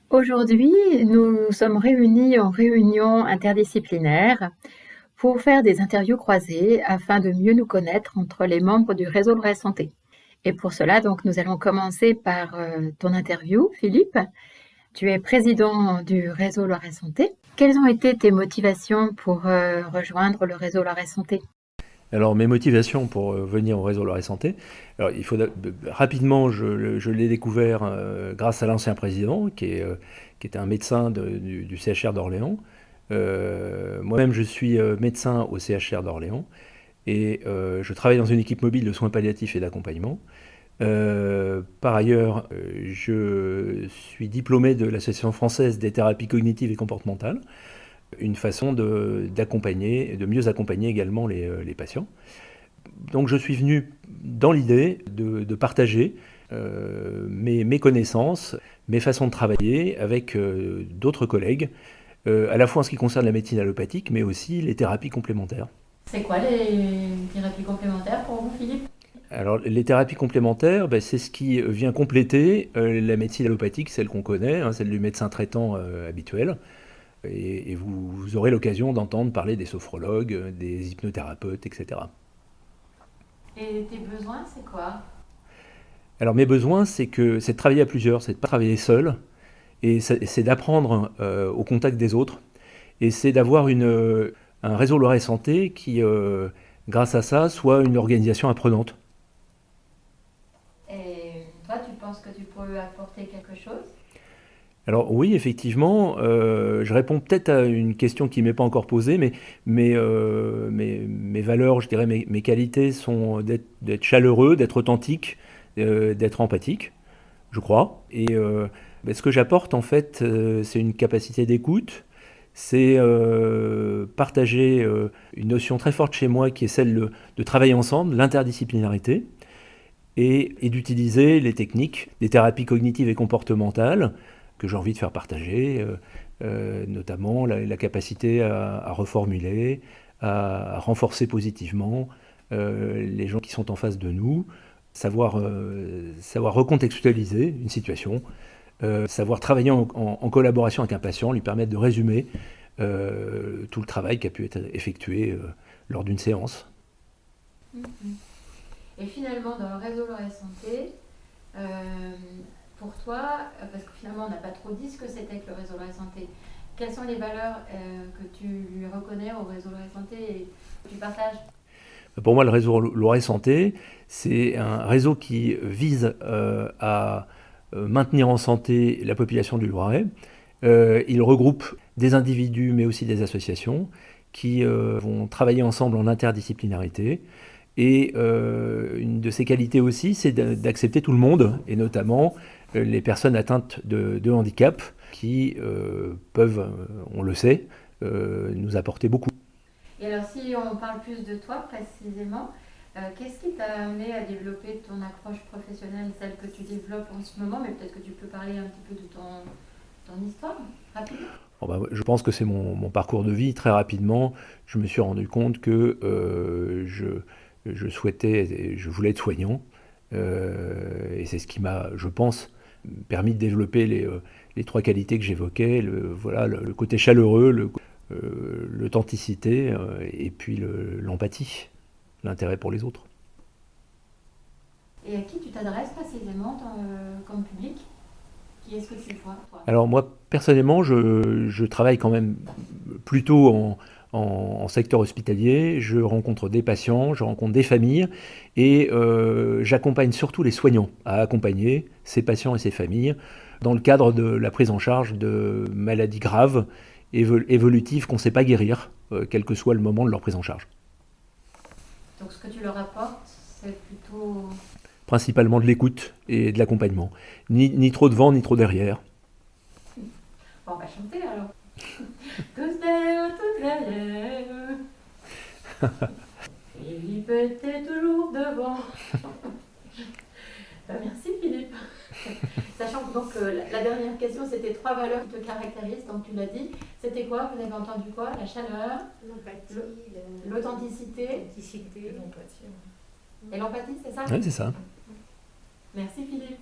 Aujourd'hui, nous sommes réunis en réunion interdisciplinaire pour faire des interviews croisées afin de mieux nous connaître entre les membres du réseau Lorraine Santé. Et pour cela, donc, nous allons commencer par ton interview, Philippe. Tu es président du réseau Lorraine Santé. Quelles ont été tes motivations pour rejoindre le réseau Lorraine Santé? Alors mes motivations pour venir au réseau Loire et Santé, alors rapidement je l'ai découvert grâce à l'ancien président qui était un médecin du CHR d'Orléans. Moi-même je suis médecin au CHR d'Orléans et je travaille dans une équipe mobile de soins palliatifs et d'accompagnement. Par ailleurs, je suis diplômé de l'Association française des thérapies cognitives et comportementales, une façon d'accompagner, de mieux accompagner également les patients. Donc je suis venu dans l'idée de partager mes connaissances, mes façons de travailler avec d'autres collègues, à la fois en ce qui concerne la médecine allopathique, mais aussi les thérapies complémentaires. C'est quoi les thérapies complémentaires pour vous, Philippe? Alors les thérapies complémentaires, ben, c'est ce qui vient compléter la médecine allopathique, celle qu'on connaît, hein, celle du médecin traitant habituel. Et vous aurez l'occasion d'entendre parler des sophrologues, des hypnothérapeutes, etc. Et tes besoins, c'est quoi? Alors mes besoins, c'est de travailler à plusieurs, c'est de ne pas travailler seul, et c'est d'apprendre au contact des autres, et c'est d'avoir un réseau Loiret Santé qui, grâce à ça, soit une organisation apprenante. Et toi, tu penses que tu peux apporter quelque chose? Alors oui, effectivement, je réponds peut-être à une question qui ne m'est pas encore posée, mais mes valeurs, je dirais mes qualités sont d'être chaleureux, d'être authentique, d'être empathique, je crois. Et ben, ce que j'apporte, en fait, c'est une capacité d'écoute, c'est partager une notion très forte chez moi qui est celle de travailler ensemble, l'interdisciplinarité, et d'utiliser les techniques des thérapies cognitives et comportementales que j'ai envie de faire partager, notamment la capacité à reformuler, à renforcer positivement les gens qui sont en face de nous, savoir recontextualiser une situation, savoir travailler en collaboration avec un patient, lui permettre de résumer tout le travail qui a pu être effectué lors d'une séance. Mhm. Et finalement, dans le réseau Lorraine Santé, euh, pour toi, parce que finalement on n'a pas trop dit ce que c'était que le réseau Lorraine Santé, quelles sont les valeurs que tu lui reconnais au réseau Lorraine Santé et que tu partages? Pour moi, le réseau Loiret Santé, c'est un réseau qui vise à maintenir en santé la population du Loiret. Il regroupe des individus, mais aussi des associations, qui vont travailler ensemble en interdisciplinarité. Et une de ses qualités aussi, c'est d'accepter tout le monde, et notamment les personnes atteintes de handicap, qui peuvent, on le sait, nous apporter beaucoup. Et alors, si on parle plus de toi précisément, qu'est-ce qui t'a amené à développer ton approche professionnelle, celle que tu développes en ce moment, mais peut-être que tu peux parler un petit peu de ton histoire, rapidement? Bon, bah, je pense que c'est mon parcours de vie. Très rapidement, je me suis rendu compte que je voulais être soignant. Et c'est ce qui m'a, je pense, permis de développer les trois qualités que j'évoquais. Voilà, le côté chaleureux, l'authenticité, et puis l'empathie, l'intérêt pour les autres. Et à qui tu t'adresses précisément comme public? Qui est-ce que tu vois, toi? Alors moi, personnellement, je travaille quand même plutôt en secteur hospitalier. Je rencontre des patients, je rencontre des familles et j'accompagne surtout les soignants à accompagner ces patients et ces familles dans le cadre de la prise en charge de maladies graves, évolutives qu'on ne sait pas guérir, quel que soit le moment de leur prise en charge. Donc, ce que tu leur apportes, c'est plutôt... Principalement de l'écoute et de l'accompagnement. Ni trop devant, ni trop derrière. Bon, on va chanter alors. Tous derrière, tous derrière. Philippe était toujours devant. Merci Philippe. Sachant que donc, la dernière question, c'était trois valeurs qui te caractérisent, donc tu l'as dit. C'était quoi? Vous avez entendu quoi? La chaleur, L'empathie, l'authenticité l'authenticité, l'empathie. et l'empathie, c'est ça? Oui, c'est ça. Merci Philippe.